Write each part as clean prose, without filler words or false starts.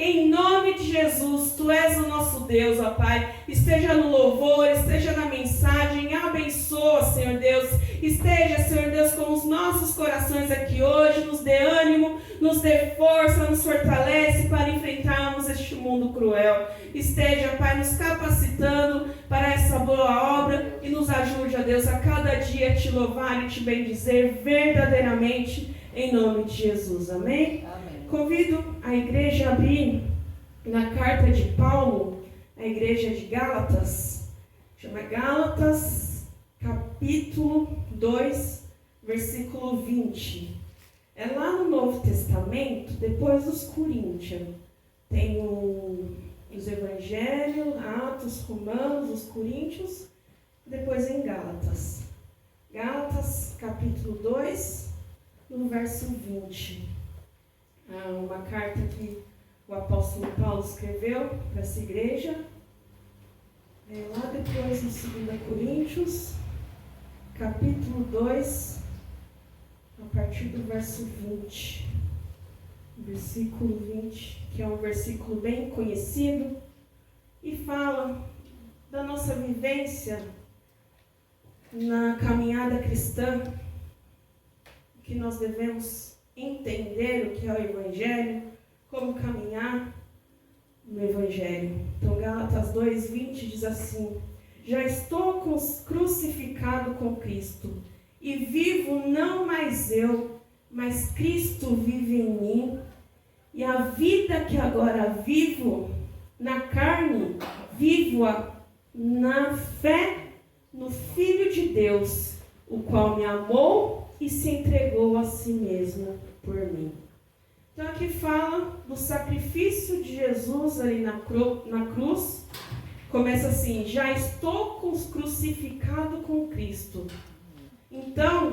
Em nome de Jesus, Tu és o nosso Deus, ó Pai. Esteja no louvor, esteja na mensagem, abençoa, Senhor Deus. Esteja, Senhor Deus, com os nossos corações aqui hoje, nos dê ânimo, nos dê força, nos fortalece para enfrentarmos este mundo cruel. Esteja, Pai, nos capacitando para essa boa obra e nos ajude, ó Deus, a cada dia te louvar e te bendizer verdadeiramente, em nome de Jesus. Amém? Amém. Convido a igreja a abrir na carta de Paulo, a igreja de Gálatas, chama Gálatas, capítulo 2, versículo 20. É lá no Novo Testamento, depois dos Coríntios. Tem os Evangelhos, Atos, Romanos, os Coríntios, depois em Gálatas. Gálatas, capítulo 2, no verso 20. Uma carta que o apóstolo Paulo escreveu para essa igreja. Lá depois, em 2 Coríntios, capítulo 2, a partir do verso 20. Versículo 20, que é um versículo bem conhecido, e fala da nossa vivência na caminhada cristã, que nós devemos entender o que é o Evangelho, como caminhar no Evangelho. Então, Gálatas 2:20 diz assim: já estou crucificado com Cristo, e vivo não mais eu, mas Cristo vive em mim. E a vida que agora vivo na carne, vivo-a na fé no Filho de Deus, o qual me amou e se entregou a si mesmo por mim. Então aqui fala do sacrifício de Jesus ali na cruz. Começa assim: já estou crucificado com Cristo. Então,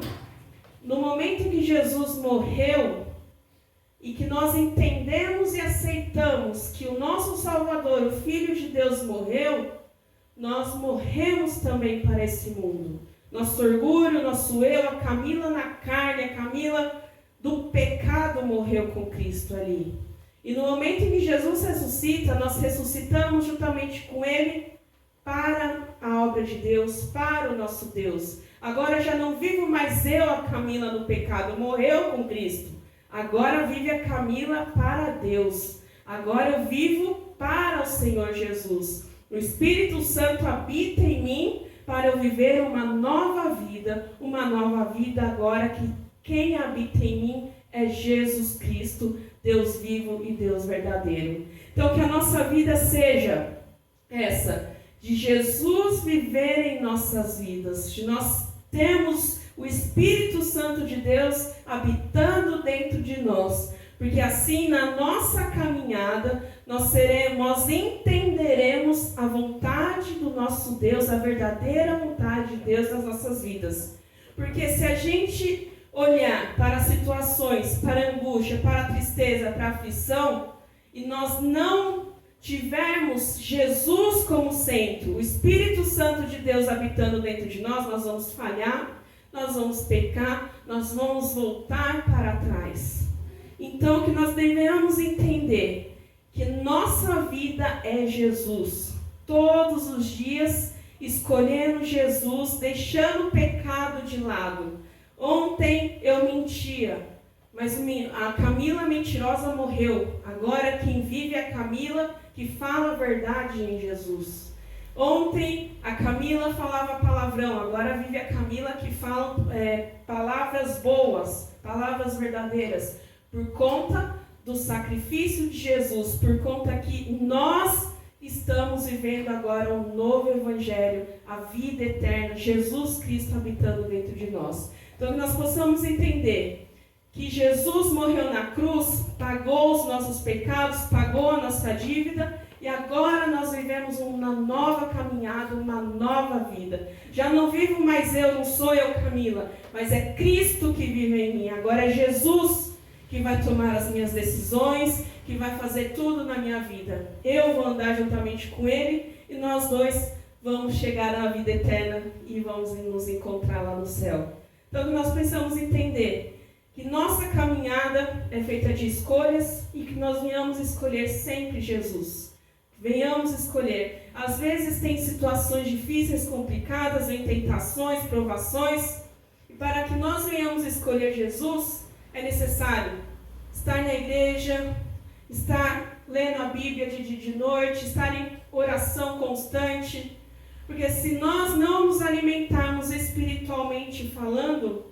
no momento em que Jesus morreu, e que nós entendemos e aceitamos que o nosso Salvador, o Filho de Deus, morreu, nós morremos também para esse mundo. Nosso orgulho, nosso eu, a Camila na carne, a Camila do pecado morreu com Cristo ali. E no momento em que Jesus ressuscita, nós ressuscitamos juntamente com Ele para a obra de Deus, para o nosso Deus. Agora já não vivo mais eu, a Camila do pecado, morreu com Cristo. Agora vive a Camila para Deus. Agora eu vivo para o Senhor Jesus. O Espírito Santo habita em mim para eu viver uma nova vida agora que quem habita em mim é Jesus Cristo, Deus vivo e Deus verdadeiro. Então que a nossa vida seja essa, de Jesus viver em nossas vidas, de nós termos o Espírito Santo de Deus habitando dentro de nós, porque assim na nossa caminhada nós entenderemos a vontade do nosso Deus, a verdadeira vontade de Deus nas nossas vidas. Porque se a gente olhar para situações, para a angústia, para a tristeza, para a aflição, e nós não tivermos Jesus como centro, o Espírito Santo de Deus habitando dentro de nós, nós vamos falhar, nós vamos pecar, nós vamos voltar para trás. Então, que nós devemos entender que nossa vida é Jesus. Todos os dias, escolhendo Jesus, deixando o pecado de lado. Ontem eu mentia, mas a Camila mentirosa morreu. Agora quem vive é a Camila que fala a verdade em Jesus. Ontem a Camila falava palavrão, agora vive a Camila que fala palavras boas, palavras verdadeiras, por conta do sacrifício de Jesus, por conta que nós estamos vivendo agora um novo evangelho, a vida eterna, Jesus Cristo habitando dentro de nós. Então que nós possamos entender que Jesus morreu na cruz, pagou os nossos pecados, pagou a nossa dívida, e agora nós vivemos uma nova caminhada, uma nova vida. Já não vivo mais eu, não sou eu, Camila, mas é Cristo que vive em mim. Agora é Jesus que vai tomar as minhas decisões, que vai fazer tudo na minha vida. Eu vou andar juntamente com Ele e nós dois vamos chegar à vida eterna e vamos nos encontrar lá no céu. Então nós precisamos entender Que nossa caminhada é feita de escolhas e que nós venhamos escolher sempre Jesus. Venhamos escolher. Às vezes tem situações difíceis, complicadas, vem tentações, provações. E para que nós venhamos escolher Jesus, é necessário estar na igreja, estar lendo a Bíblia de dia e de noite, estar em oração constante. Porque se nós não nos alimentarmos espiritualmente falando,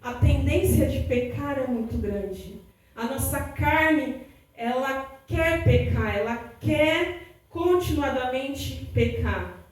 a tendência de pecar é muito grande. A nossa carne, ela quer pecar, ela quer continuadamente pecar.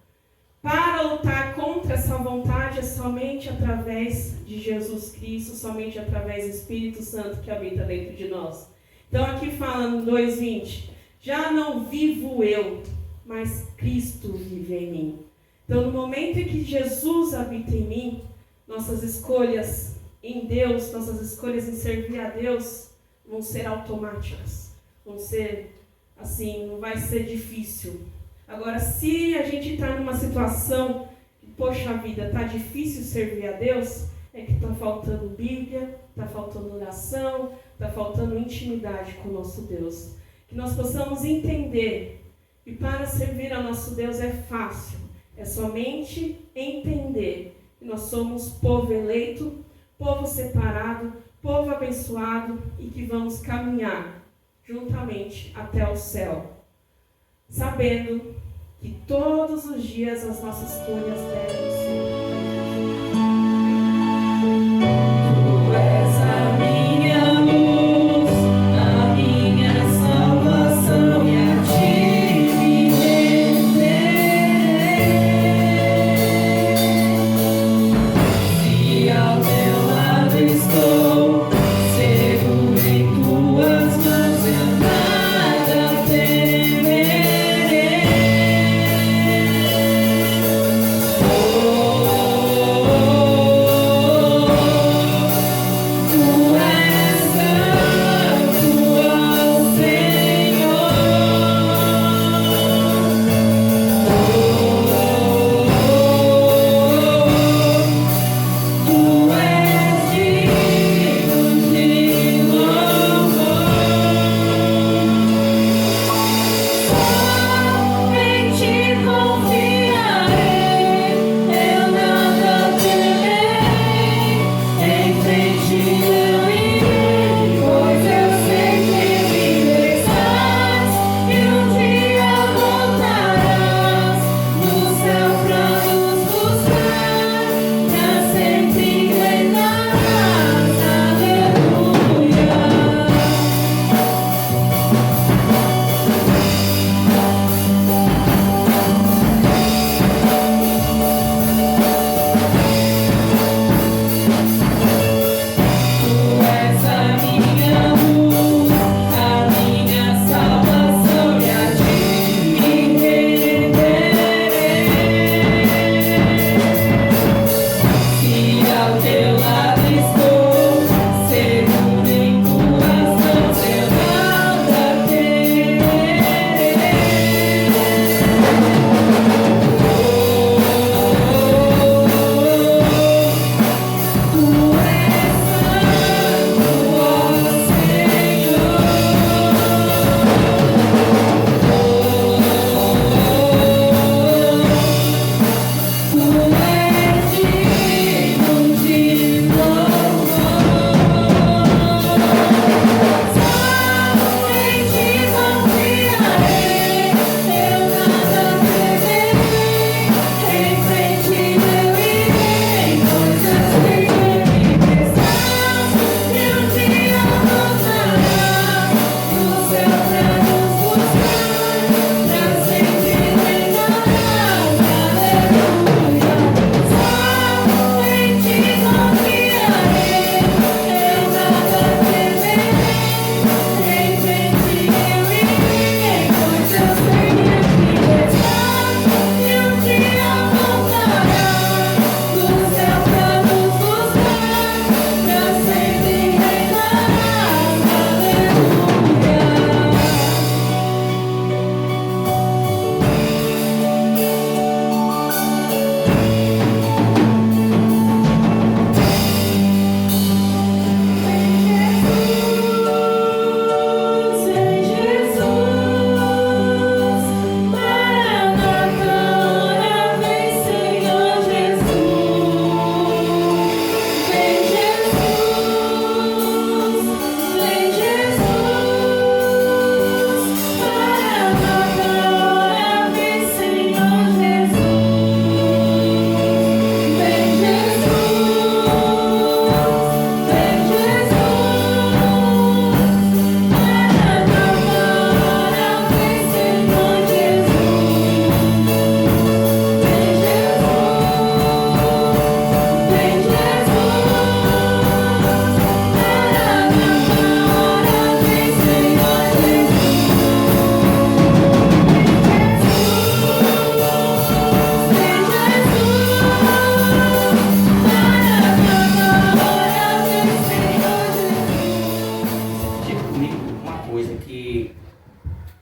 Para lutar contra essa vontade é somente através de Jesus Cristo, somente através do Espírito Santo que habita dentro de nós. Então aqui fala no 2:20, já não vivo eu, mas Cristo vive em mim. Então no momento em que Jesus habita em mim, nossas escolhas em Deus, nossas escolhas em servir a Deus vão ser automáticas, vão ser assim, não vai ser difícil. Agora, se a gente está numa situação que, poxa vida, está difícil servir a Deus, é que está faltando Bíblia, está faltando oração, está faltando intimidade com o nosso Deus. Que nós possamos entender que para servir ao nosso Deus é fácil, é somente entender que nós somos povo eleito, povo separado, povo abençoado e que vamos caminhar juntamente até o céu, sabendo que todos os dias as nossas escolhas devem ser. Tu és a minha luz, a minha salvação e a ti me renderei. Se ao teu lado estou, seguro em tuas mãos, eu nada temerei. Oh,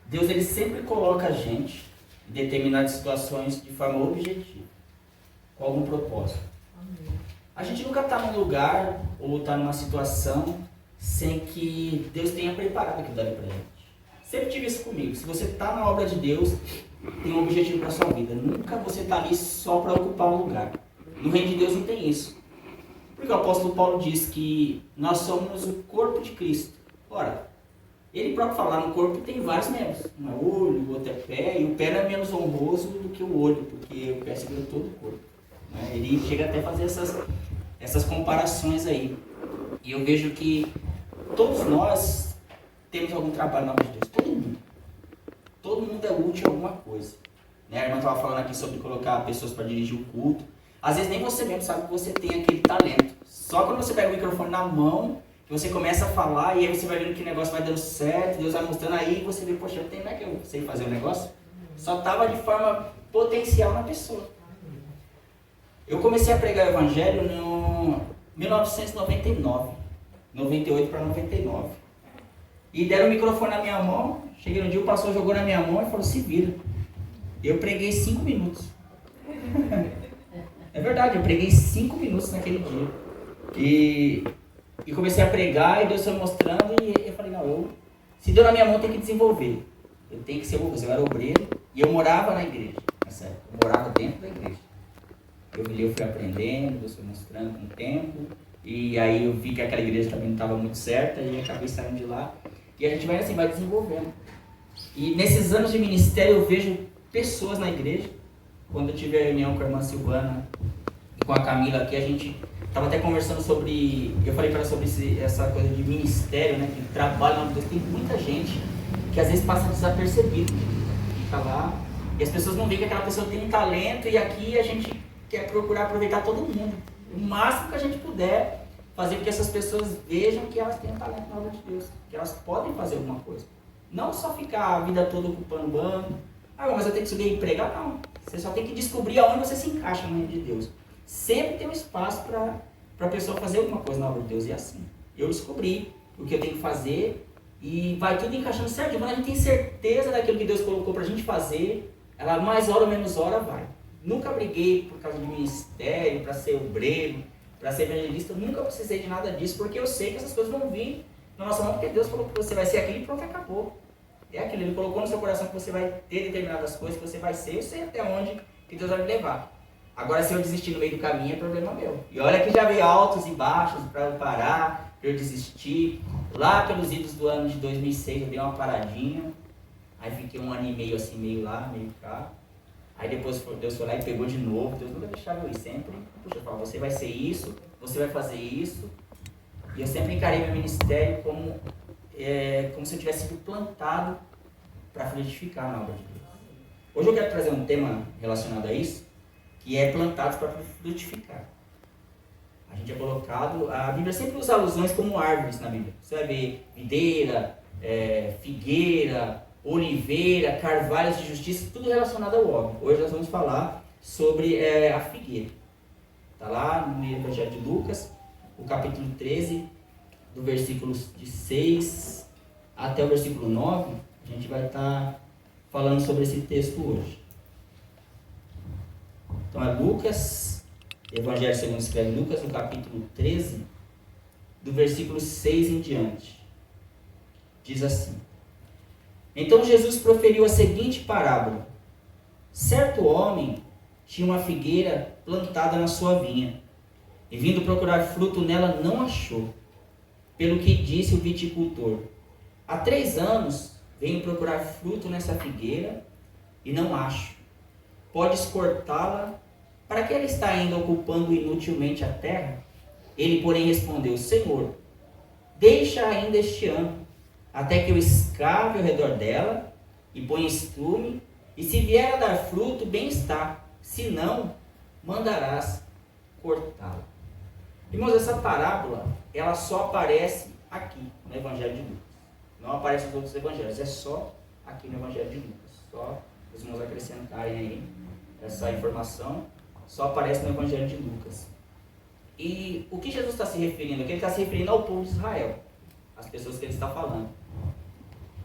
Deus ele sempre coloca a gente em determinadas situações de forma objetiva, com algum propósito. A gente nunca está num lugar ou está numa situação sem que Deus tenha preparado aquilo dali para a gente. Sempre tive isso comigo. Se você está na obra de Deus, tem um objetivo para a sua vida. Nunca você está ali só para ocupar um lugar. No reino de Deus não tem isso. Porque o apóstolo Paulo diz que nós somos o corpo de Cristo. Ora, ele próprio fala, no corpo tem vários membros. Um é olho, o outro é pé, e o pé não é menos honroso do que o olho, porque o pé segura todo o corpo. Ele chega até a fazer essas comparações aí. E eu vejo que todos nós temos algum trabalho na obra de Deus. Todo mundo. Todo mundo é útil em alguma coisa. A irmã estava falando aqui sobre colocar pessoas para dirigir o culto. Às vezes nem você mesmo sabe que você tem aquele talento. Só quando você pega o microfone na mão, que você começa a falar, e aí você vai vendo que o negócio vai dando certo, Deus vai mostrando, aí você vê, poxa, não é que eu sei fazer o negócio? Só estava de forma potencial na pessoa. Eu comecei a pregar o evangelho em 1999, 98 para 99. E deram o microfone na minha mão, cheguei no dia, o pastor jogou na minha mão e falou, se vira. Eu preguei 5 minutos. É verdade, eu preguei 5 minutos naquele dia. E comecei a pregar, e Deus foi mostrando, e eu falei, não, se deu na minha mão, tem que desenvolver. Eu tenho que ser obreiro. Eu era obreiro, e eu morava na igreja. Eu morava dentro da igreja. Eu fui aprendendo, Deus foi mostrando com o tempo, e aí eu vi que aquela igreja também não estava muito certa, e acabei saindo de lá. E a gente vai assim, vai desenvolvendo. E nesses anos de ministério eu vejo pessoas na igreja. Quando eu tive a reunião com a irmã Silvana e com a Camila aqui, a gente estava até conversando sobre, eu falei para ela sobre essa coisa de ministério, né, de trabalho na Deus. Tem muita gente que às vezes passa desapercebido, fica lá, e as pessoas não veem que aquela pessoa tem um talento, e aqui a gente quer procurar aproveitar todo mundo, o máximo que a gente puder, fazer com que essas pessoas vejam que elas têm um talento na obra de Deus, que elas podem fazer alguma coisa. Não só ficar a vida toda ocupando banco, mas eu tenho que subir e pregar, não. Você só tem que descobrir aonde você se encaixa no reino de Deus. Sempre tem um espaço para a pessoa fazer alguma coisa na obra de Deus, e assim. Eu descobri o que eu tenho que fazer, e vai tudo encaixando certinho. Quando a gente tem certeza daquilo que Deus colocou para a gente fazer, ela mais hora ou menos hora vai. Nunca briguei por causa de ministério, para ser obreiro, para ser evangelista. Eu nunca precisei de nada disso, porque eu sei que essas coisas vão vir na nossa mão, porque Deus falou que você vai ser aquilo e pronto, acabou. É aquilo, Ele colocou no seu coração que você vai ter determinadas coisas, que você vai ser, eu sei até onde que Deus vai me levar. Agora, se eu desistir no meio do caminho, é problema meu. E olha que já veio altos e baixos para eu parar, para eu desistir. Lá pelos idos do ano de 2006, eu dei uma paradinha. Aí fiquei 1 ano e meio assim, meio lá, meio cá. Aí depois Deus foi lá e pegou de novo. Deus nunca deixava eu ir, sempre. Puxa, eu falo, você vai ser isso, você vai fazer isso. E eu sempre encarei meu ministério como se eu tivesse sido plantado para frutificar na obra de Deus. Hoje eu quero trazer um tema relacionado a isso, que é plantados para frutificar. A gente é colocado, a Bíblia sempre usa alusões como árvores na Bíblia. Você vai ver videira, figueira, oliveira, carvalhos de justiça, tudo relacionado ao homem. Hoje nós vamos falar sobre a figueira. Está lá no Evangelho de Lucas, o capítulo 13, do versículo de 6 até o versículo 9, a gente vai estar falando sobre esse texto hoje. Então é Lucas, Evangelho segundo escreve Lucas, no capítulo 13, do versículo 6 em diante. Diz assim: Então Jesus proferiu a seguinte parábola. Certo homem tinha uma figueira plantada na sua vinha, e vindo procurar fruto nela não achou. Pelo que disse o viticultor: há 3 anos venho procurar fruto nessa figueira e não acho. Podes cortá-la? Para que ela está ainda ocupando inutilmente a terra? Ele, porém, respondeu: Senhor, deixa ainda este ano, até que eu escave ao redor dela e ponha estrume, e se vier a dar fruto, bem está, se não, mandarás cortá-la. Irmãos, essa parábola, ela só aparece aqui no Evangelho de Lucas. Não aparece nos outros evangelhos, é só aqui no Evangelho de Lucas. Só os irmãos acrescentarem aí essa informação, só aparece no Evangelho de Lucas. E o que Jesus está se referindo aqui? Ele está se referindo ao povo de Israel, as pessoas que ele está falando.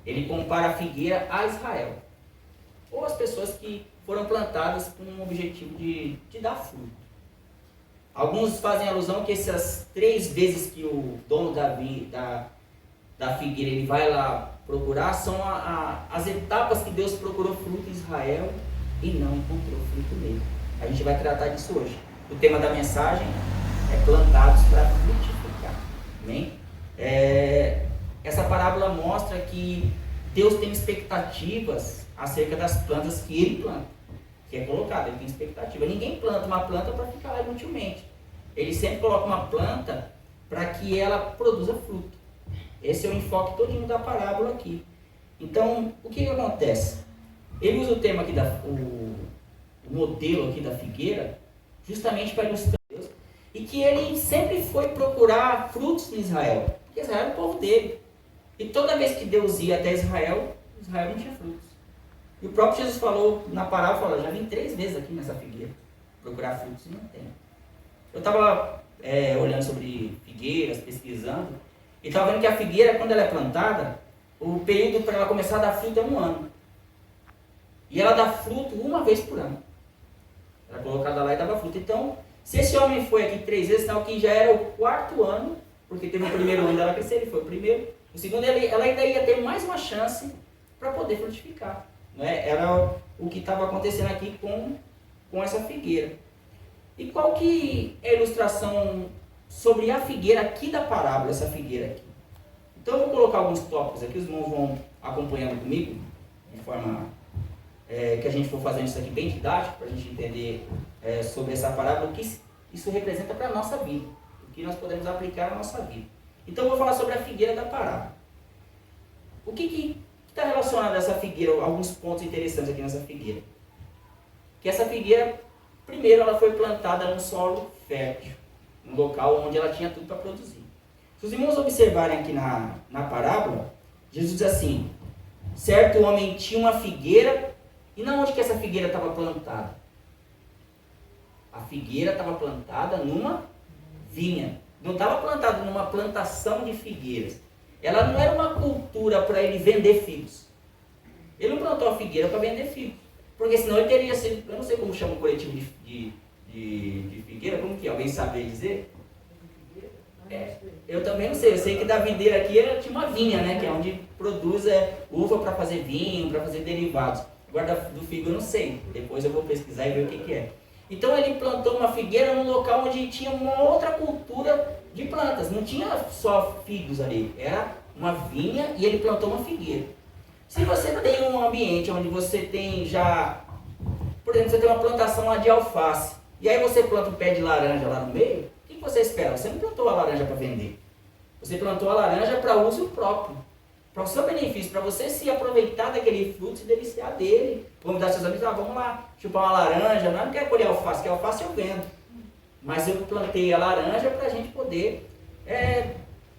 ele compara a figueira a Israel, ou as pessoas que foram plantadas com o objetivo de dar fruto. Alguns fazem alusão que essas 3 vezes que o dono da figueira ele vai lá procurar são as etapas que Deus procurou fruto em Israel e não encontrou fruto nele. A gente vai tratar disso hoje. O tema da mensagem é plantados para frutificar. Amém? Essa parábola mostra que Deus tem expectativas acerca das plantas que ele planta, que é colocado, ele tem expectativa. Ninguém planta uma planta para ficar lá inutilmente. Ele sempre coloca uma planta para que ela produza fruto. Esse é o enfoque todinho da parábola aqui. Então, o que acontece? Ele usa o tema aqui, o modelo aqui da figueira, justamente para ilustrar Deus, e que ele sempre foi procurar frutos em Israel, porque Israel era o povo dele. E toda vez que Deus ia até Israel não tinha frutos. E o próprio Jesus falou na parábola, já vim 3 vezes aqui nessa figueira, procurar frutos e não tem. Eu estava olhando sobre figueiras, pesquisando, e estava vendo que a figueira, quando ela é plantada, o período para ela começar a dar fruto é 1 ano. E ela dá fruto 1 vez por ano. Ela é colocada lá e dava fruto. Então, se esse homem foi aqui 3 vezes, então que já era o 4º ano, porque teve o primeiro ano dela crescer, ele foi o primeiro. O segundo, ela ainda ia ter mais uma chance para poder frutificar. Né? Era o que estava acontecendo aqui com essa figueira. E qual que é a ilustração sobre a figueira aqui da parábola, essa figueira aqui? Então eu vou colocar alguns tópicos aqui, os irmãos vão acompanhando comigo, de forma que a gente for fazendo isso aqui bem didático, para a gente entender sobre essa parábola, o que isso representa para a nossa vida, o que nós podemos aplicar na nossa vida. Então eu vou falar sobre a figueira da parábola. O que está relacionado a essa figueira, alguns pontos interessantes aqui nessa figueira. Que essa figueira, primeiro, ela foi plantada num solo fértil, num local onde ela tinha tudo para produzir. Se os irmãos observarem aqui na parábola, Jesus diz assim: certo homem tinha uma figueira, e na onde que essa figueira estava plantada? A figueira estava plantada numa vinha, não estava plantada numa plantação de figueiras. Ela não era uma cultura para ele vender figos. Ele não plantou a figueira para vender figos, porque senão ele teria sido, eu não sei como chama o coletivo de figueira, como que alguém sabe dizer? Eu também não sei, eu sei que da videira aqui ela tinha uma vinha, né, que é onde produz uva para fazer vinho, para fazer derivados. Agora do figo eu não sei, depois eu vou pesquisar e ver o que é. Então ele plantou uma figueira num local onde tinha uma outra cultura de plantas, não tinha só figos ali, era uma vinha e ele plantou uma figueira. Se você tem um ambiente onde você tem já, por exemplo, você tem uma plantação lá de alface, e aí você planta um pé de laranja lá no meio, o que você espera? Você não plantou a laranja para vender, você plantou a laranja para uso próprio, para o seu benefício, para você se aproveitar daquele fruto, se deliciar dele. Vamos dar seus amigos, vamos lá, chupar uma laranja, não quero colher alface, que alface eu vendo. Mas eu plantei a laranja para a gente poder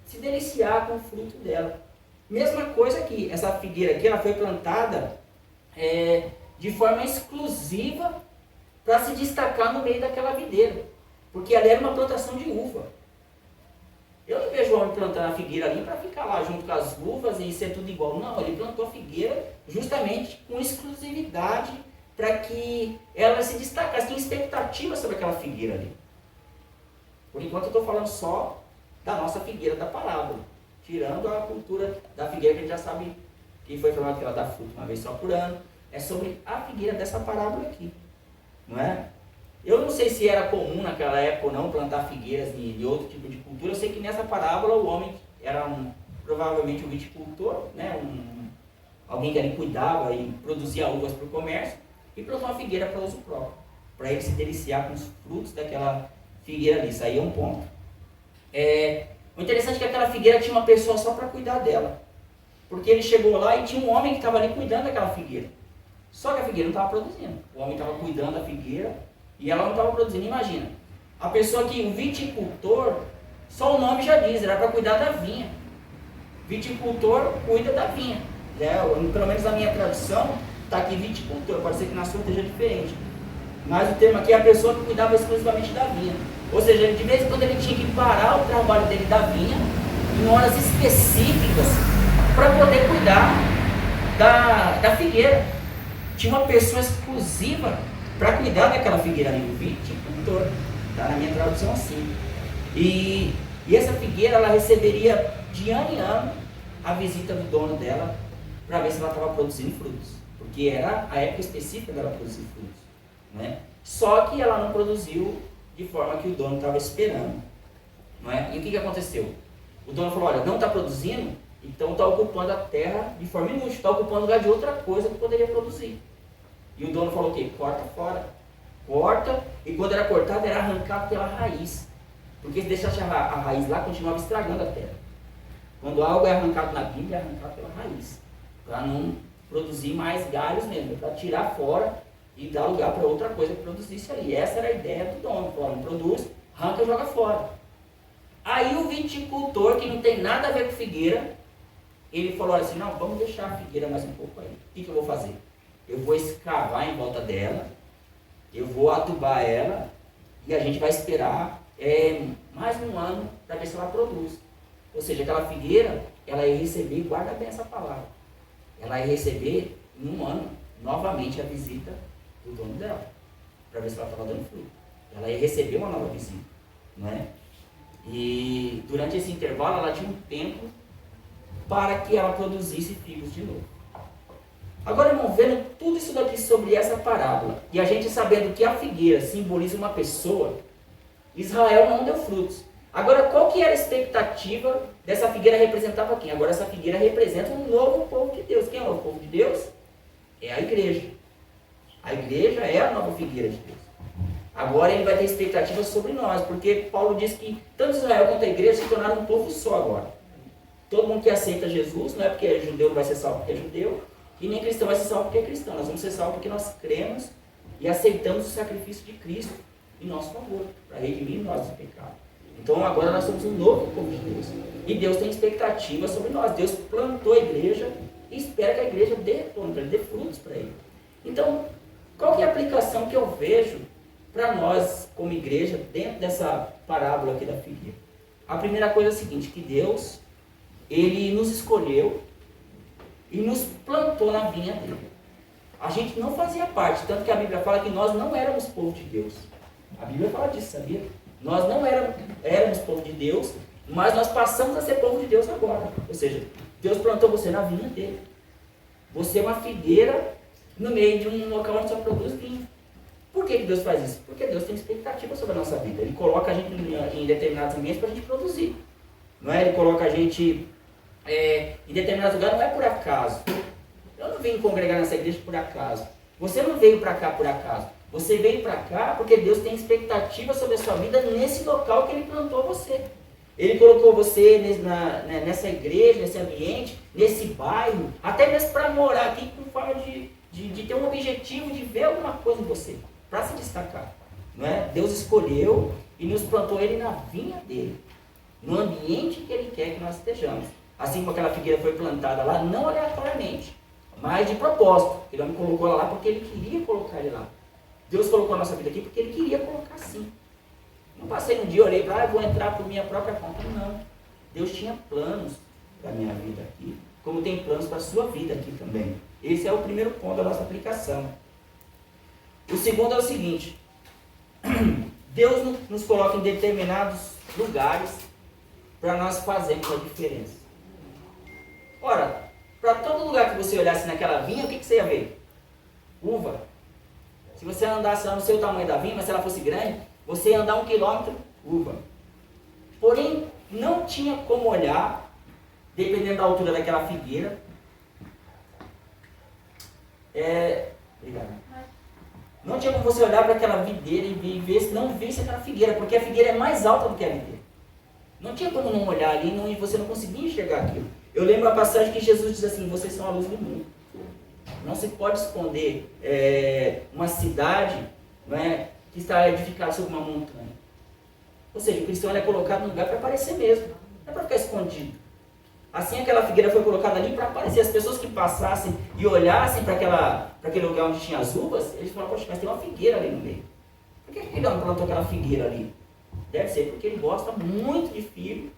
se deliciar com o fruto dela. Mesma coisa aqui, essa figueira aqui, ela foi plantada de forma exclusiva para se destacar no meio daquela videira. Porque ali era uma plantação de uva. Eu não vejo o homem plantando a figueira ali para ficar lá junto com as uvas e ser tudo igual. Não, ele plantou a figueira justamente com exclusividade para que ela se destacasse. Tinha expectativa sobre aquela figueira ali. Por enquanto eu estou falando só da nossa figueira da parábola, tirando a cultura da figueira que a gente já sabe que foi falado que ela dá fruto 1 vez só por ano. É sobre a figueira dessa parábola aqui, não é? Eu não sei se era comum naquela época ou não plantar figueiras de outro tipo de cultura. Eu sei que nessa parábola o homem era provavelmente um viticultor, né? Alguém que ali cuidava e produzia uvas para o comércio, e plantou uma figueira para uso próprio, para ele se deliciar com os frutos daquela figueira ali. Isso aí é um ponto. O interessante é que aquela figueira tinha uma pessoa só para cuidar dela, porque ele chegou lá e tinha um homem que estava ali cuidando daquela figueira. Só que a figueira não estava produzindo. O homem estava cuidando da figueira e ela não estava produzindo. Imagina, a pessoa que, o viticultor, só o nome já diz, era para cuidar da vinha. Viticultor cuida da vinha. Pelo menos na minha tradução, está aqui viticultor, pode ser que na sua esteja diferente. Mas o termo aqui é a pessoa que cuidava exclusivamente da vinha. Ou seja, de vez em quando ele tinha que parar o trabalho dele da vinha, em horas específicas, para poder cuidar da figueira. Tinha uma pessoa exclusiva para cuidar daquela figueira ali, o viticultor. Está na minha tradução assim. E essa figueira, ela receberia de ano em ano a visita do dono dela para ver se ela estava produzindo frutos. Porque era a época específica dela produzir frutos. Né? Só que ela não produziu de forma que o dono estava esperando. Não é? E o que aconteceu? O dono falou, olha, não está produzindo, então está ocupando a terra de forma inútil, está ocupando o lugar de outra coisa que poderia produzir. E o dono falou o quê? Corta fora. Corta, e quando era cortado, era arrancado pela raiz. Porque se deixasse a raiz lá, continuava estragando a terra. Quando algo é arrancado na Bíblia, é arrancado pela raiz. Para não produzir mais galhos mesmo, para tirar fora e dar lugar para outra coisa que produzisse ali. Essa era a ideia do dono. Falou, não produz, arranca e joga fora. Aí o viticultor, que não tem nada a ver com figueira, ele falou assim, não, vamos deixar a figueira mais um pouco aí. O que eu vou fazer? Eu vou escavar em volta dela, eu vou adubar ela e a gente vai esperar mais um ano para ver se ela produz. Ou seja, aquela figueira, ela ia receber, guarda bem essa palavra, ela ia receber em um ano novamente a visita do dono dela, para ver se ela estava dando fruto. Ela ia receber uma nova visita, não é? E durante esse intervalo ela tinha um tempo para que ela produzisse figos de novo. Agora, irmão, vendo tudo isso daqui sobre essa parábola, e a gente sabendo que a figueira simboliza uma pessoa, Israel não deu frutos. Agora, qual que era a expectativa dessa figueira representava quem? Agora essa figueira representa um novo povo de Deus. Quem é o novo povo de Deus? É a igreja. A igreja é a nova figueira de Deus. Agora ele vai ter expectativas sobre nós, porque Paulo diz que tanto Israel quanto a igreja se tornaram um povo só agora. Todo mundo que aceita Jesus, não é porque é judeu não vai ser salvo porque é judeu, e nem cristão vai ser salvo porque é cristão. Nós vamos ser salvos porque nós cremos e aceitamos o sacrifício de Cristo em nosso favor, para redimir nós do pecado. Então agora nós somos um novo povo de Deus. E Deus tem expectativas sobre nós. Deus plantou a igreja e espera que a igreja dê retorno, dê frutos para ele. Então, qual que é a aplicação que eu vejo para nós, como igreja, dentro dessa parábola aqui da figueira? A primeira coisa é a seguinte, que Deus, ele nos escolheu e nos plantou na vinha dele. A gente não fazia parte, tanto que a Bíblia fala que nós não éramos povo de Deus. A Bíblia fala disso, sabia? Nós não éramos povo de Deus, mas nós passamos a ser povo de Deus agora. Ou seja, Deus plantou você na vinha dele. Você é uma figueira no meio de um local onde só produz vinho. Por que Deus faz isso? Porque Deus tem expectativa sobre a nossa vida. Ele coloca a gente em determinados ambientes para a gente produzir. Não é? Ele coloca a gente em determinados lugares, não é por acaso. Eu não vim congregar nessa igreja por acaso. Você não veio para cá por acaso. Você veio para cá porque Deus tem expectativa sobre a sua vida nesse local que Ele plantou você. Ele colocou você nessa igreja, nesse ambiente, nesse bairro, até mesmo para morar aqui com forma de ter um objetivo de ver alguma coisa em você, para se destacar. Não é? Deus escolheu e nos plantou Ele na vinha dele, no ambiente que Ele quer que nós estejamos. Assim como aquela figueira foi plantada lá, não aleatoriamente, mas de propósito. Ele não me colocou ela lá porque Ele queria colocar ele lá. Deus colocou a nossa vida aqui porque Ele queria colocar assim. Não passei um dia, olhei para eu vou entrar por minha própria conta. Não. Deus tinha planos para a minha vida aqui, como tem planos para a sua vida aqui também. Esse é o primeiro ponto da nossa aplicação. O segundo é o seguinte. Deus nos coloca em determinados lugares para nós fazermos a diferença. Ora, para todo lugar que você olhasse naquela vinha, o que você ia ver? Uva. Se você andasse lá no seu tamanho da vinha, mas se ela fosse grande, você ia andar 1 quilômetro, uva. Porém, não tinha como olhar, dependendo da altura daquela figueira. Obrigado. Não tinha como você olhar para aquela videira e não visse aquela figueira, porque a figueira é mais alta do que a videira. Não tinha como não olhar ali e você não conseguia enxergar aquilo. Eu lembro a passagem que Jesus diz assim, vocês são a luz do mundo. Não se pode esconder uma cidade, não é, que está edificada sobre uma montanha. Ou seja, o cristão é colocado no lugar para aparecer mesmo, não é para ficar escondido. Assim aquela figueira foi colocada ali para aparecer. As pessoas que passassem e olhassem para aquele lugar onde tinha as uvas, eles falaram, poxa, mas tem uma figueira ali no meio. Por que ele não plantou aquela figueira ali? Deve ser porque ele gosta muito de figo,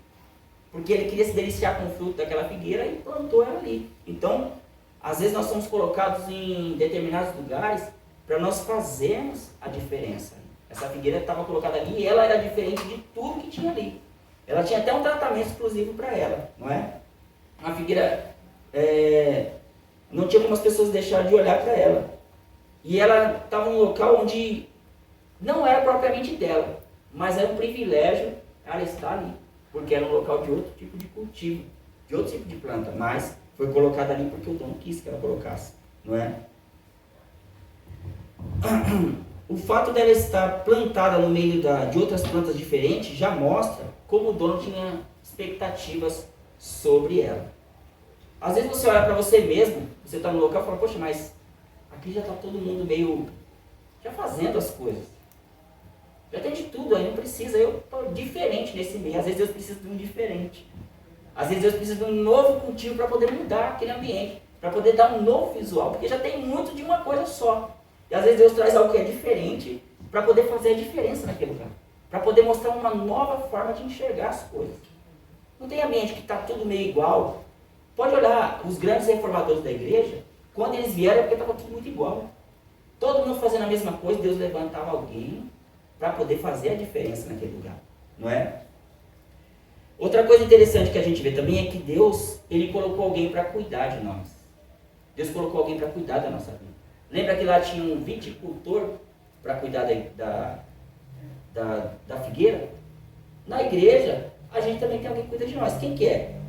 porque ele queria se deliciar com o fruto daquela figueira e plantou ela ali. Então, Às vezes nós somos colocados em determinados lugares para nós fazermos a diferença. Essa figueira estava colocada ali e ela era diferente de tudo que tinha ali. Ela tinha até um tratamento exclusivo para ela, não é? Uma figueira, não tinha como as pessoas deixarem de olhar para ela. E ela estava num local onde não era propriamente dela, mas era um privilégio ela estar ali, porque era um local de outro tipo de cultivo, de outro tipo de planta, mas foi colocada ali porque o dono quis que ela colocasse, não é? O fato dela estar plantada no meio de outras plantas diferentes já mostra como o dono tinha expectativas sobre ela. Às vezes você olha para você mesmo, você está no local e fala, poxa, mas aqui já está todo mundo meio já fazendo as coisas. Já tem de tudo, aí não precisa, eu estou diferente nesse meio. Às vezes Deus precisa de um diferente. Às vezes Deus precisa de um novo cultivo para poder mudar aquele ambiente, para poder dar um novo visual, porque já tem muito de uma coisa só. E às vezes Deus traz algo que é diferente para poder fazer a diferença naquele lugar, para poder mostrar uma nova forma de enxergar as coisas. Não tem ambiente que está tudo meio igual. Pode olhar os grandes reformadores da igreja, quando eles vieram é porque estava tudo muito igual. Todo mundo fazendo a mesma coisa, Deus levantava alguém para poder fazer a diferença naquele lugar, não é? Outra coisa interessante que a gente vê também é que Deus, Ele colocou alguém para cuidar de nós. Deus colocou alguém para cuidar da nossa vida. Lembra que lá tinha um viticultor para cuidar da figueira? Na igreja, a gente também tem alguém que cuida de nós. Quem que é?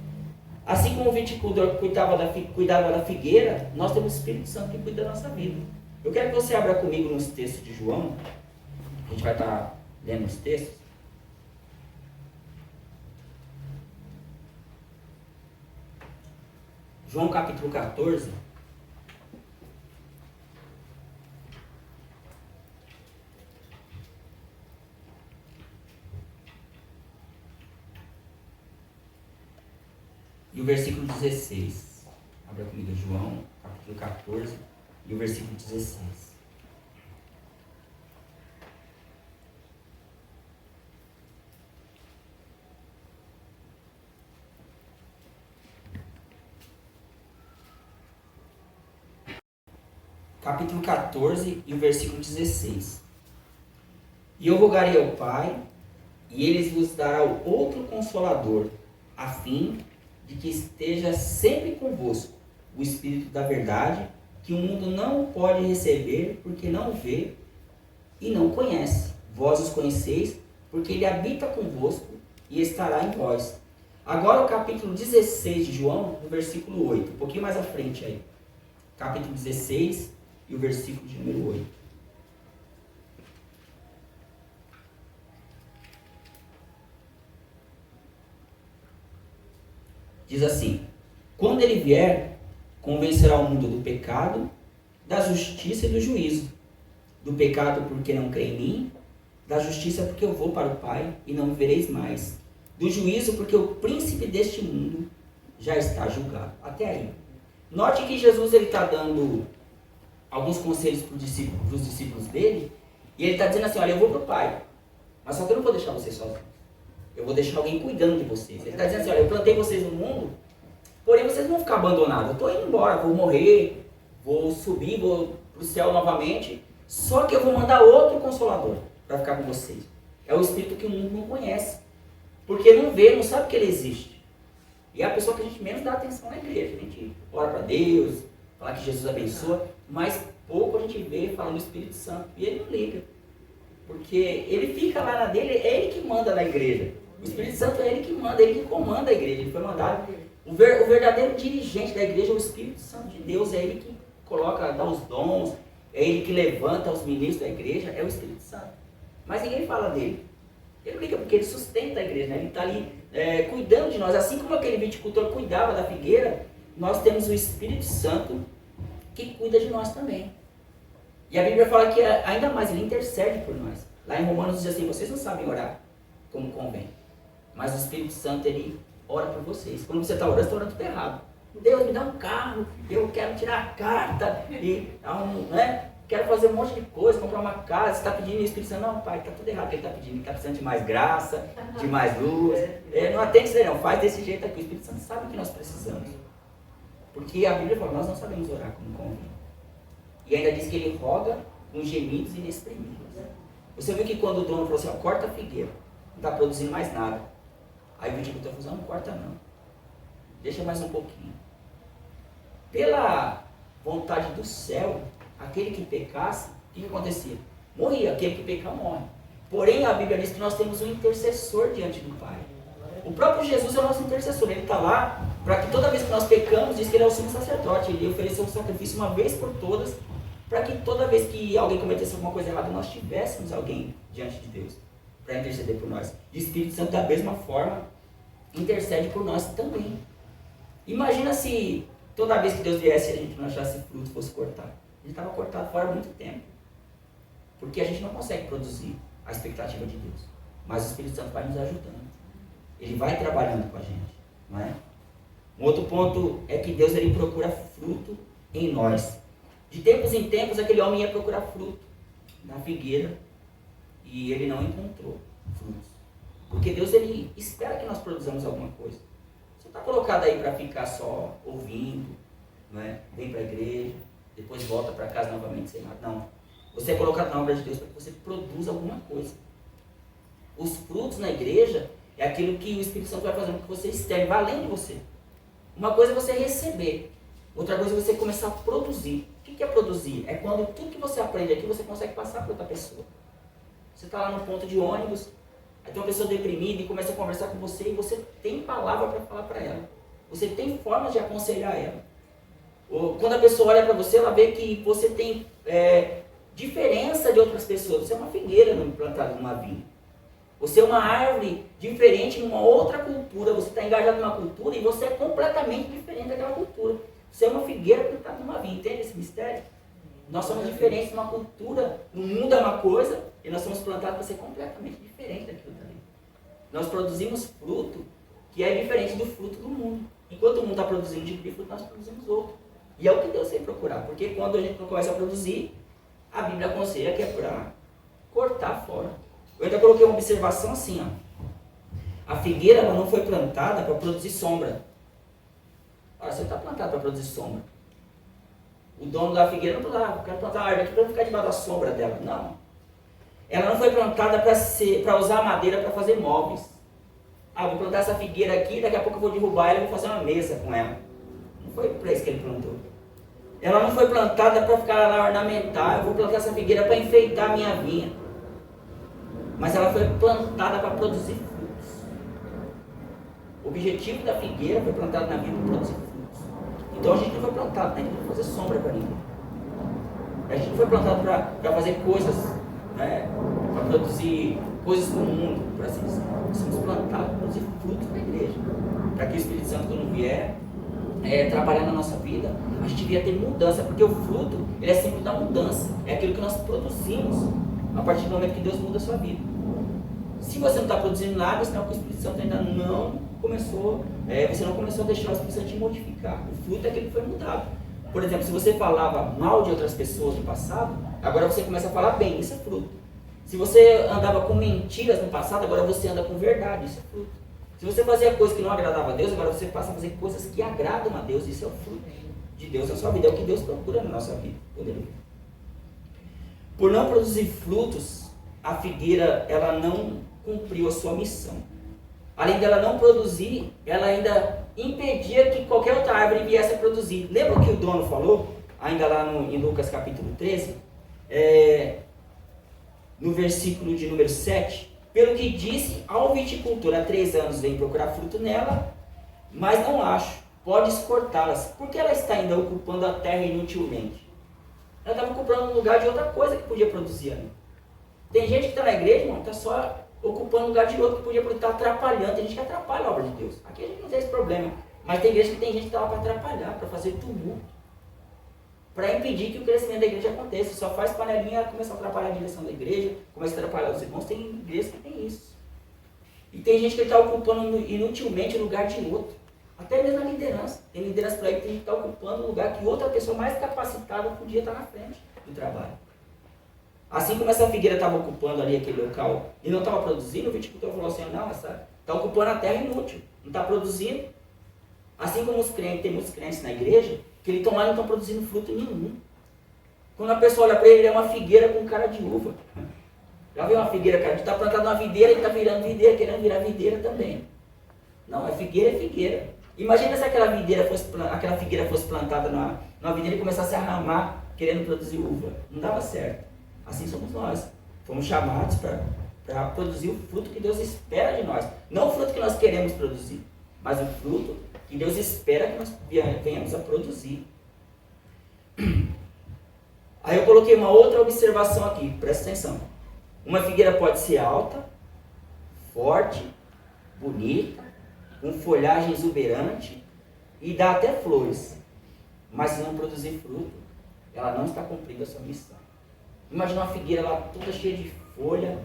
Assim como o viticultor cuidava da figueira, nós temos o Espírito Santo que cuida da nossa vida. Eu quero que você abra comigo nos textos de João. A gente vai estar lendo os textos. João capítulo 14. E o versículo 16. Abra comigo João, capítulo 14, e o versículo 16. Capítulo 14 e o versículo 16. E eu rogarei ao Pai, e Ele vos dará o outro Consolador, a fim de que esteja sempre convosco o Espírito da verdade, que o mundo não pode receber, porque não vê e não conhece. Vós os conheceis, porque Ele habita convosco e estará em vós. Agora o capítulo 16 de João, no versículo 8, um pouquinho mais à frente aí. Capítulo 16 e o versículo de número 8. Diz assim: quando ele vier, convencerá o mundo do pecado, da justiça e do juízo. Do pecado porque não crê em mim, da justiça porque eu vou para o Pai e não me vereis mais. Do juízo porque o príncipe deste mundo já está julgado. Até aí. Note que Jesus está dando alguns conselhos para os discípulos dele, e ele está dizendo assim, olha, eu vou para o Pai, mas só que eu não vou deixar vocês sozinhos. Eu vou deixar alguém cuidando de vocês. Ele está dizendo assim, olha, eu plantei vocês no mundo, porém vocês não vão ficar abandonados. Eu estou indo embora, vou morrer, vou subir, vou para o céu novamente, só que eu vou mandar outro Consolador para ficar com vocês. É o Espírito que o mundo não conhece, porque não vê, não sabe que ele existe. E é a pessoa que a gente menos dá atenção na igreja. A gente ora para Deus, fala que Jesus abençoa, mas pouco a gente vê falando do Espírito Santo. E ele não liga, porque ele fica lá na dele, é ele que manda na igreja. O Espírito Santo é ele que manda, ele que comanda a igreja. Ele foi mandado. O verdadeiro dirigente da igreja é o Espírito Santo de Deus, é ele que coloca, dá os dons, é ele que levanta os ministros da igreja, é o Espírito Santo. Mas ninguém fala dele. Ele não liga porque ele sustenta a igreja, né? Ele está ali cuidando de nós. Assim como aquele viticultor cuidava da figueira, nós temos o Espírito Santo que cuida de nós também. E a Bíblia fala que ainda mais, ele intercede por nós. Lá em Romanos diz assim, vocês não sabem orar como convém, mas o Espírito Santo, ele ora por vocês. Quando você está orando, você está orando tudo errado. Deus, me dá um carro, eu quero tirar a carta, e quero fazer um monte de coisa, comprar uma casa, você está pedindo, e o Espírito Santo, não, pai, está tudo errado o que ele está pedindo, ele está precisando de mais graça, de mais luz, não atende isso aí não, faz desse jeito aqui. O Espírito Santo sabe o que nós precisamos. Porque a Bíblia fala, nós não sabemos orar como convém. E ainda diz que ele roga com gemidos inexprimíveis. Você viu que quando o dono falou assim, ó, corta a figueira, não está produzindo mais nada. Aí o viticultor falou, não corta não. Deixa mais um pouquinho. Pela vontade do céu, aquele que pecasse, o que acontecia? Morria, aquele que pecar morre. Porém, a Bíblia diz que nós temos um intercessor diante do Pai. O próprio Jesus é o nosso intercessor. Ele está lá para que toda vez que nós pecamos, diz que ele é o sumo sacerdote. Ele ofereceu um sacrifício uma vez por todas, para que toda vez que alguém cometesse alguma coisa errada, nós tivéssemos alguém diante de Deus para interceder por nós. E o Espírito Santo, da mesma forma, intercede por nós também. Imagina se toda vez que Deus viesse e a gente não achasse fruto, fosse cortado. Ele estava cortado fora há muito tempo. Porque a gente não consegue produzir a expectativa de Deus. Mas o Espírito Santo vai nos ajudando. Ele vai trabalhando com a gente. Não é? Um outro ponto é que Deus ele procura fruto em nós. De tempos em tempos, aquele homem ia procurar fruto na figueira e ele não encontrou frutos. Porque Deus ele espera que nós produzamos alguma coisa. Você está colocado aí para ficar só ouvindo, não é? Vem para a igreja, depois volta para casa novamente sem nada. Não. Você é colocado na obra de Deus para que você produza alguma coisa. Os frutos na igreja é aquilo que o Espírito Santo vai fazendo com que você externe, vai além de você. Uma coisa é você receber, outra coisa é você começar a produzir. O que é produzir? É quando tudo que você aprende aqui você consegue passar para outra pessoa. Você está lá no ponto de ônibus, aí tem uma pessoa deprimida e começa a conversar com você e você tem palavra para falar para ela. Você tem formas de aconselhar ela. Ou, quando a pessoa olha para você, ela vê que você tem diferença de outras pessoas. Você é uma figueira plantada numa vinha. Você é uma árvore diferente numa outra cultura. Você está engajado numa cultura e você é completamente diferente daquela cultura. Você é uma figueira plantada numa vinha. Entende esse mistério? Nós somos diferentes numa cultura. No mundo é uma coisa e nós somos plantados para ser completamente diferente daquilo dali. Nós produzimos fruto que é diferente do fruto do mundo. Enquanto o mundo está produzindo um tipo de fruto, nós produzimos outro. E é o que Deus tem procurar. Porque quando a gente começa a produzir, a Bíblia aconselha que é para cortar fora. Eu ainda coloquei uma observação assim, ó. A figueira ela não foi plantada para produzir sombra. Olha, você não está plantado para produzir sombra. O dono da figueira não falou, eu quero plantar uma árvore aqui para ficar debaixo da sombra dela. Não. Ela não foi plantada para usar a madeira para fazer móveis. Vou plantar essa figueira aqui, daqui a pouco eu vou derrubar ela e vou fazer uma mesa com ela. Não foi para isso que ele plantou. Ela não foi plantada para ficar lá ornamentar. Eu vou plantar essa figueira para enfeitar a minha vinha. Mas ela foi plantada para produzir frutos. O objetivo da figueira foi plantada na vida para produzir frutos. Então a gente não foi plantado para fazer sombra para ninguém. A gente não foi plantado para fazer coisas, né? Para produzir coisas do mundo, por assim dizer. Nós somos plantados para produzir frutos na igreja. Para que o Espírito Santo, quando vier trabalhar na nossa vida, a gente devia ter mudança, porque o fruto ele é sempre da mudança. É aquilo que nós produzimos a partir do momento que Deus muda a sua vida. Se você não está produzindo nada, senão que o Espírito Santo ainda não começou, você não começou a deixar o Espírito Santo te modificar. O fruto é aquele que foi mudado. Por exemplo, se você falava mal de outras pessoas no passado, agora você começa a falar bem, isso é fruto. Se você andava com mentiras no passado, agora você anda com verdade, isso é fruto. Se você fazia coisas que não agradavam a Deus, agora você passa a fazer coisas que agradam a Deus, isso é o fruto de Deus na sua vida, é o que Deus procura na nossa vida. Por não produzir frutos, a figueira ela não cumpriu a sua missão. Além dela não produzir, ela ainda impedia que qualquer outra árvore viesse a produzir. Lembra o que o dono falou, ainda lá em Lucas capítulo 13, no versículo de número 7, pelo que disse ao viticultor, há 3 anos vem procurar fruto nela, mas não acho, podes cortá-las, porque ela está ainda ocupando a terra inutilmente. Ela estava ocupando um lugar de outra coisa que podia produzir ali. Tem gente que está na igreja, irmão, está só ocupando um lugar de outro que podia produzir, está atrapalhando. Tem gente que atrapalha a obra de Deus. Aqui a gente não tem esse problema. Mas tem igreja que tem gente que está lá para atrapalhar, para fazer tumulto, para impedir que o crescimento da igreja aconteça. Só faz panelinha, começa a atrapalhar a direção da igreja, começa a atrapalhar os irmãos. Tem igrejas que tem isso. E tem gente que está ocupando inutilmente o lugar de outro. Até mesmo a liderança. Tem liderança por aí que tem gente que está ocupando um lugar que outra pessoa mais capacitada podia estar na frente do trabalho. Assim como essa figueira estava ocupando ali aquele local e não estava produzindo, o viticultor falou assim, não, está ocupando a terra inútil, não está produzindo. Assim como os crentes, tem muitos crentes na igreja, que eles estão lá e não estão produzindo fruto nenhum. Quando a pessoa olha para ele, ele é uma figueira com cara de uva. Já viu uma figueira, cara? A gente está plantando uma videira e está virando videira, querendo virar videira também. Não, é figueira. Imagina se aquela figueira fosse plantada numa videira e começasse a ramar, querendo produzir uva. Não dava certo. Assim somos nós. Fomos chamados para produzir o fruto que Deus espera de nós. Não o fruto que nós queremos produzir, mas o fruto que Deus espera que nós venhamos a produzir. Aí eu coloquei uma outra observação aqui, presta atenção. Uma figueira pode ser alta, forte, bonita, com folhagem exuberante e dá até flores. Mas se não produzir fruto, ela não está cumprindo a sua missão. Imagina uma figueira lá toda cheia de folha,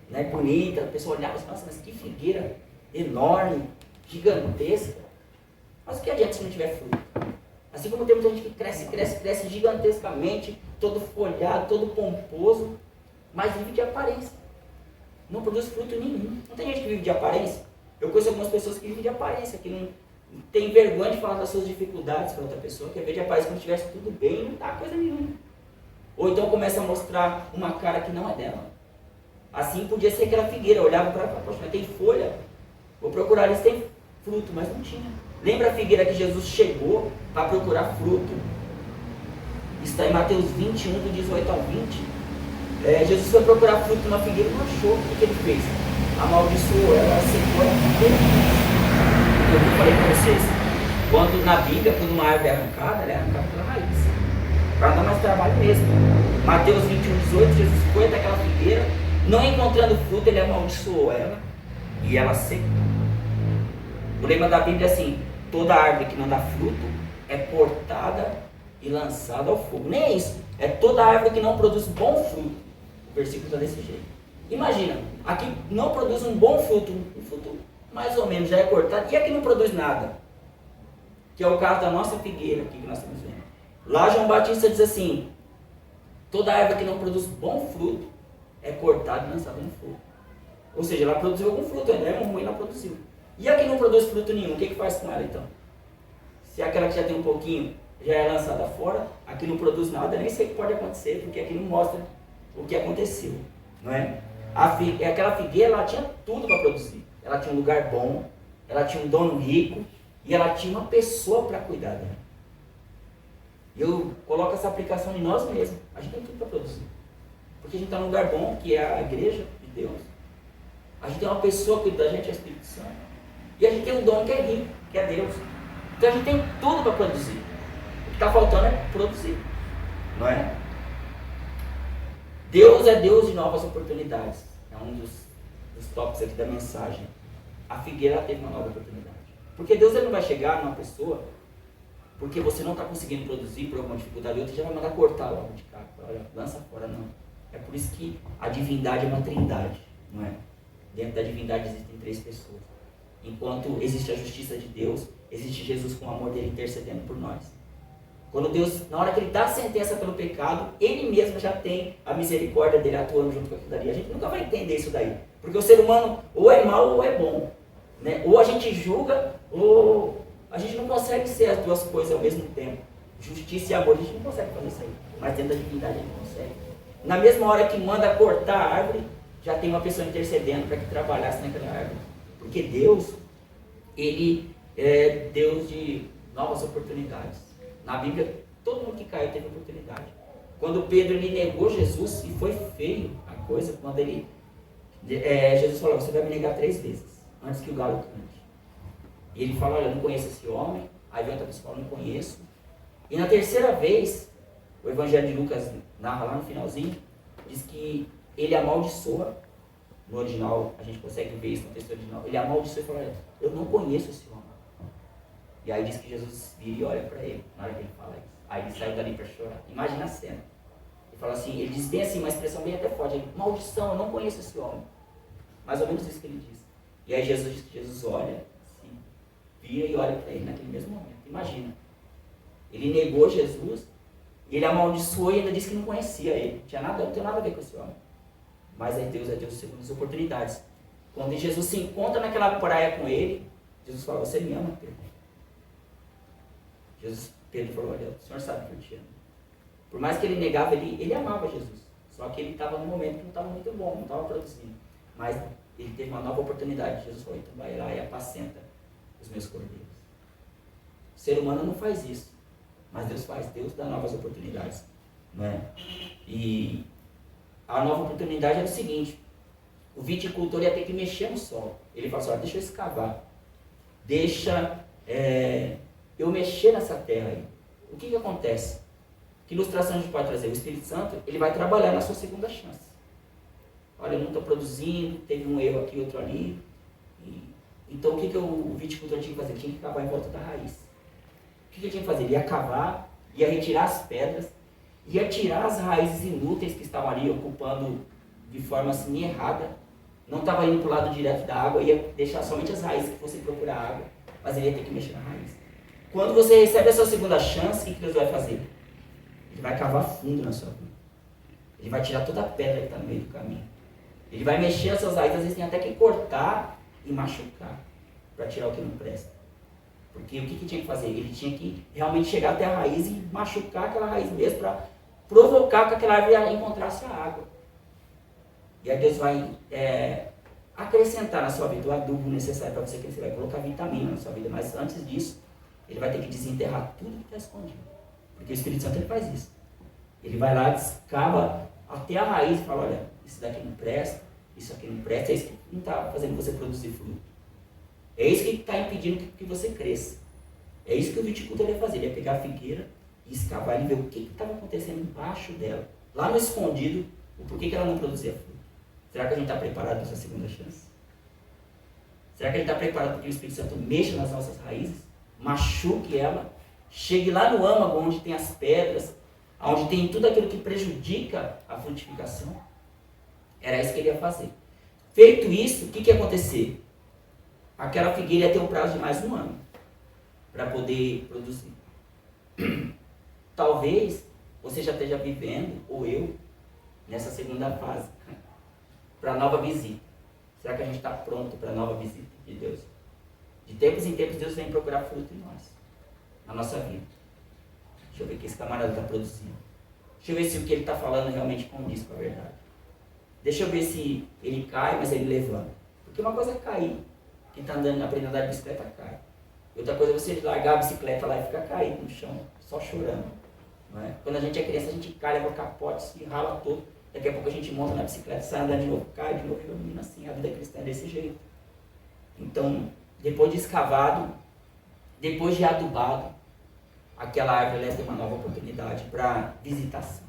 né, bonita, a pessoa olhava e falava, nossa, mas que figueira enorme, gigantesca. Mas o que adianta se não tiver fruto? Assim como tem muita gente que cresce gigantescamente, todo folhado, todo pomposo, mas vive de aparência. Não produz fruto nenhum. Não tem gente que vive de aparência? Eu conheço algumas pessoas que vivem de aparência, que não tem vergonha de falar das suas dificuldades para outra pessoa, quer ver de aparência como se estivesse tudo bem e não dá coisa nenhuma. Ou então começa a mostrar uma cara que não é dela. Assim podia ser aquela figueira, eu olhava para ela, poxa, mas tem folha, vou procurar ali se tem fruto, mas não tinha. Lembra a figueira que Jesus chegou para procurar fruto? Está em Mateus 21, do 18 ao 20. Jesus foi procurar fruto numa figueira e não achou. O que ele fez? Amaldiçoou ela, secou a figueira. Eu falei para vocês, quando na Bíblia, quando uma árvore é arrancada, ela é arrancada pela raiz, para dar mais trabalho mesmo. Mateus 21, 18, Jesus foi até aquela figueira, não encontrando fruto, ele amaldiçoou ela e ela secou. O lema da Bíblia é assim: toda árvore que não dá fruto é cortada e lançada ao fogo. Nem é isso, é toda árvore que não produz bom fruto. O versículo está desse jeito. Imagina, aqui não produz um bom fruto, um fruto mais ou menos já é cortado, e aqui não produz nada, que é o caso da nossa figueira aqui que nós estamos vendo. Lá João Batista diz assim: toda árvore que não produz bom fruto é cortada e lançada no fogo. Ou seja, ela produziu algum fruto, ela é ruim, ela produziu. E a que não produz fruto nenhum, o que faz com ela então? Se aquela que já tem um pouquinho já é lançada fora, aqui não produz nada, nem sei o que pode acontecer, porque aqui não mostra o que aconteceu, não é? Aquela figueira, ela tinha tudo para produzir. Ela tinha um lugar bom, ela tinha um dono rico e ela tinha uma pessoa para cuidar dela. Eu coloco essa aplicação em nós mesmos. A gente tem tudo para produzir. Porque a gente está num lugar bom, que é a igreja de Deus. A gente tem uma pessoa que cuida da gente, é o Espírito Santo. E a gente tem um dono que é rico, que é Deus. Então a gente tem tudo para produzir. O que está faltando é produzir. Não é? Deus é Deus de novas oportunidades. É um dos tópicos aqui da mensagem. A figueira teve uma nova oportunidade. Porque Deus ele não vai chegar numa pessoa porque você não está conseguindo produzir por alguma dificuldade, outra já vai mandar cortar logo de cá. Olha, lança fora, não. É por isso que a divindade é uma trindade, não é? Dentro da divindade existem 3 pessoas. Enquanto existe a justiça de Deus, existe Jesus com o amor dele intercedendo por nós. Quando Deus, na hora que ele dá a sentença pelo pecado, ele mesmo já tem a misericórdia dele atuando junto com aquilo dali. A gente nunca vai entender isso daí. Porque o ser humano ou é mau ou é bom, né? Ou a gente julga, ou a gente não consegue ser as duas coisas ao mesmo tempo. Justiça e amor, a gente não consegue fazer isso aí. Mas dentro da divindade a gente consegue. Na mesma hora que manda cortar a árvore, já tem uma pessoa intercedendo para que trabalhasse naquela árvore. Porque Deus, ele é Deus de novas oportunidades. Na Bíblia, todo mundo que caiu teve oportunidade. Quando Pedro ele negou Jesus, e foi feio a coisa, quando Jesus falou: você vai me negar 3 vezes, antes que o galo cante. E ele fala: olha, eu não conheço esse homem. Aí vem outra pessoa: não conheço. E na 3ª vez, o Evangelho de Lucas narra lá no finalzinho, diz que ele amaldiçoa. No original, a gente consegue ver isso no texto original. Ele amaldiçoa e fala: olha, eu não conheço esse homem. E aí diz que Jesus vira e olha para ele, na hora que ele fala isso. Aí ele saiu dali para chorar. Imagina a cena. Ele fala assim, ele diz bem assim, uma expressão bem até forte: ele, maldição, eu não conheço esse homem. Mais ou menos isso que ele diz. E aí Jesus diz que Jesus olha, assim, vira e olha para ele naquele mesmo momento. Imagina. Ele negou Jesus, e ele amaldiçoou e ainda disse que não conhecia ele. Não tem nada a ver com esse homem. Mas aí Deus é Deus segundo as oportunidades. Quando Jesus se encontra naquela praia com ele, Jesus fala: você me ama, Pedro? Pedro falou, olha, o Senhor sabe que eu te amo. Por mais que ele negava, ele amava Jesus. Só que ele estava num momento que não estava muito bom, não estava produzindo. Mas ele teve uma nova oportunidade. Jesus falou, então vai lá e apacenta os meus cordeiros. O ser humano não faz isso, mas Deus faz. Deus dá novas oportunidades. Não é? E a nova oportunidade era o seguinte, o viticultor ia ter que mexer no solo. Ele falou assim, deixa eu escavar. Deixa eu mexer nessa terra aí. O que acontece? Que ilustração a gente pode trazer? O Espírito Santo, ele vai trabalhar na sua segunda chance. Olha, eu não estou produzindo, teve um erro aqui, outro ali. Então o que o viticultor tinha que fazer? Ele tinha que cavar em volta da raiz. O que ele tinha que fazer? Ele ia cavar, ia retirar as pedras, ia tirar as raízes inúteis que estavam ali, ocupando de forma assim errada. Não estava indo para o lado direto da água, ia deixar somente as raízes que fossem procurar água, mas ele ia ter que mexer na raiz. Quando você recebe a sua segunda chance, o que Deus vai fazer? Ele vai cavar fundo na sua vida. Ele vai tirar toda a pedra que está no meio do caminho. Ele vai mexer as suas raízes, às vezes tem até que cortar e machucar, para tirar o que não presta. Porque o que tinha que fazer? Ele tinha que realmente chegar até a raiz e machucar aquela raiz mesmo, para provocar que aquela árvore encontrasse a água. E aí Deus vai acrescentar na sua vida o adubo necessário para você crescer, vai colocar vitamina na sua vida, mas antes disso, ele vai ter que desenterrar tudo que está escondido. Porque o Espírito Santo ele faz isso. Ele vai lá, escava até a raiz e fala, olha, isso daqui não presta, isso aqui não presta, é isso que não está fazendo você produzir fruto. É isso que está impedindo que você cresça. É isso que o viticultor ia fazer, ele ia pegar a figueira e escavar e ver o que estava acontecendo embaixo dela, lá no escondido, o porquê que ela não produzia fruto. Será que a gente está preparado para essa segunda chance? Será que a gente está preparado para que o Espírito Santo mexa nas nossas raízes, machuque ela, chegue lá no âmago onde tem as pedras, onde tem tudo aquilo que prejudica a frutificação? Era isso que ele ia fazer. Feito isso, o que ia acontecer? Aquela figueira ia ter um prazo de mais um ano para poder produzir. Talvez você já esteja vivendo, ou eu, nessa segunda fase, para a nova visita. Será que a gente está pronto para a nova visita de Deus? De tempos em tempos, Deus vem procurar fruto em nós, na nossa vida. Deixa eu ver o que esse camarada está produzindo. Deixa eu ver se o que ele está falando realmente condiz com a verdade. Deixa eu ver se ele cai, mas ele levanta. Porque uma coisa é cair. Quem está andando, aprendendo a andar de bicicleta, cai. Outra coisa é você largar a bicicleta lá e ficar caído no chão, só chorando. Não é? Quando a gente é criança, a gente cai, leva o capote, se rala todo. Daqui a pouco a gente monta na bicicleta, sai andando de novo, cai de novo, e assim, a vida cristã é desse jeito. Então, depois de escavado, depois de adubado, aquela árvore vai ter uma nova oportunidade para visitação.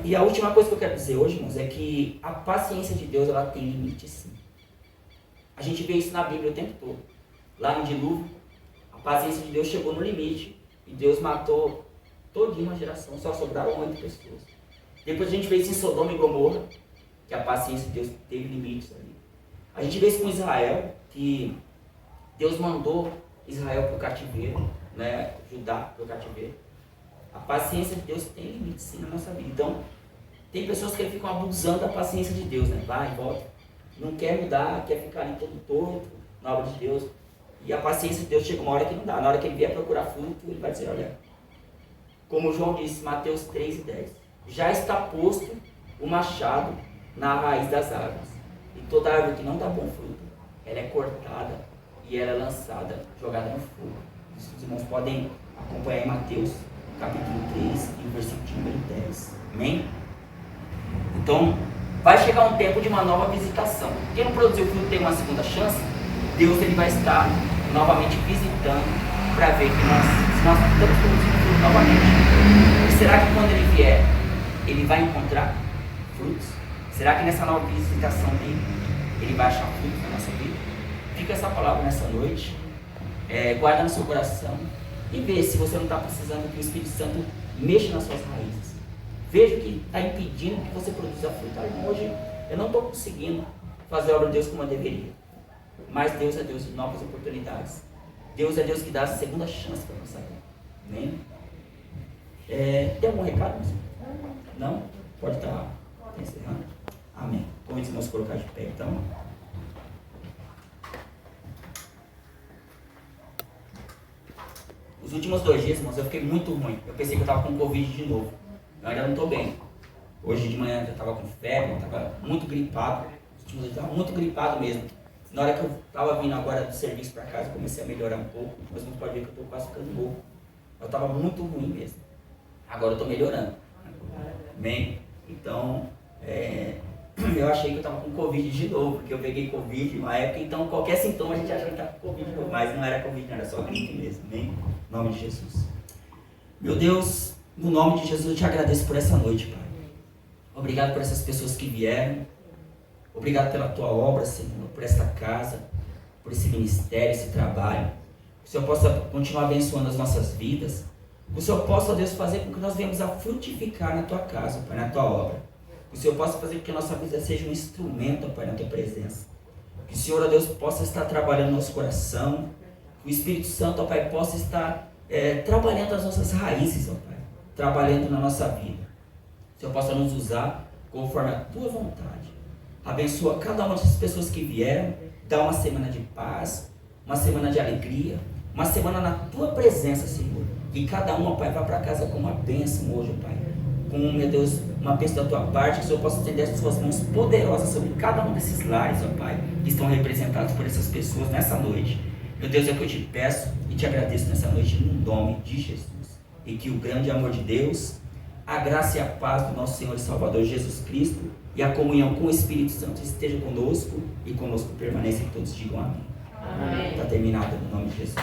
E a última coisa que eu quero dizer hoje, irmãos, é que a paciência de Deus, ela tem limite, sim. A gente vê isso na Bíblia o tempo todo. Lá no dilúvio, a paciência de Deus chegou no limite e Deus matou todinha uma geração, só sobraram 8 pessoas. Depois a gente vê isso em Sodoma e Gomorra, que a paciência de Deus teve limites ali. A gente vê isso com Israel, que Deus mandou Israel para o cativeiro, né, Judá para o cativeiro. A paciência de Deus tem limites, sim, na nossa vida. Então, tem pessoas que ficam abusando da paciência de Deus, né? Vai e volta. Não quer mudar, quer ficar ali todo torto na obra de Deus. E a paciência de Deus chega uma hora que não dá. Na hora que ele vier procurar fruto, ele vai dizer, olha, como João disse, Mateus 3:10, já está posto o machado na raiz das árvores. E toda árvore que não dá bom fruto, ela é cortada e ela é lançada, jogada no fogo. Isso os irmãos podem acompanhar em Mateus, capítulo 3, e o versículo de número 10. Amém? Então, vai chegar um tempo de uma nova visitação. Quem não produziu fruto tem uma segunda chance. Deus ele vai estar novamente visitando para ver que se nós estamos produzindo fruto novamente. E será que quando ele vier, ele vai encontrar frutos? Será que nessa nova visitação dele, ele vai achar frutos na nossa vida? Fica essa palavra nessa noite, guarda no seu coração e vê se você não está precisando que o Espírito Santo mexa nas suas raízes. Veja o que está impedindo que você produza fruto. Hoje eu não estou conseguindo fazer a obra de Deus como eu deveria. Mas Deus é Deus de novas oportunidades. Deus é Deus que dá a segunda chance para a nossa vida. Amém? Tem algum recado? Não? Pode estar encerrando? Amém. Convido os irmãos a colocar de pé então. Os últimos 2 dias, irmãos, eu fiquei muito ruim. Eu pensei que eu estava com Covid de novo. Eu ainda não estou bem. Hoje de manhã eu estava com febre, estava muito gripado. Os últimos dias eu estava muito gripado mesmo. Na hora que eu estava vindo agora do serviço para casa, eu comecei a melhorar um pouco. Mas não pode ver que eu estou quase ficando louco. Eu estava muito ruim mesmo. Agora eu estou melhorando. Amém? Então, eu achei que eu estava com Covid de novo, porque eu peguei Covid uma época, então qualquer sintoma a gente acha que estava com Covid de novo. Mas não era Covid, não, era só gripe mesmo. Amém? Em nome de Jesus. Meu Deus, no nome de Jesus eu te agradeço por essa noite, Pai. Obrigado por essas pessoas que vieram. Obrigado pela tua obra, Senhor, por esta casa, por esse ministério, esse trabalho. Que o Senhor possa continuar abençoando as nossas vidas. Que o Senhor possa, Deus, fazer com que nós venhamos a frutificar na tua casa, Pai, na tua obra. Que o Senhor possa fazer com que a nossa vida seja um instrumento, Pai, na tua presença. Que o Senhor, ó Deus, possa estar trabalhando no nosso coração. Que o Espírito Santo, ó Pai, possa estar trabalhando as nossas raízes, ó Pai. Trabalhando na nossa vida. Que o Senhor possa nos usar conforme a tua vontade. Abençoa cada uma dessas pessoas que vieram. Dá uma semana de paz, uma semana de alegria, uma semana na tua presença, Senhor. Que cada uma, Pai, vá para casa com uma bênção hoje, Pai. Com, meu Deus, uma bênção da tua parte. Que o Senhor possa estender as suas mãos poderosas sobre cada um desses lares, ó Pai, que estão representados por essas pessoas nessa noite. Meu Deus, é o que eu te peço e te agradeço nessa noite, no nome de Jesus. E que o grande amor de Deus, a graça e a paz do nosso Senhor e Salvador Jesus Cristo e a comunhão com o Espírito Santo esteja conosco e conosco permaneça, e todos digam amém. Está terminado no nome de Jesus.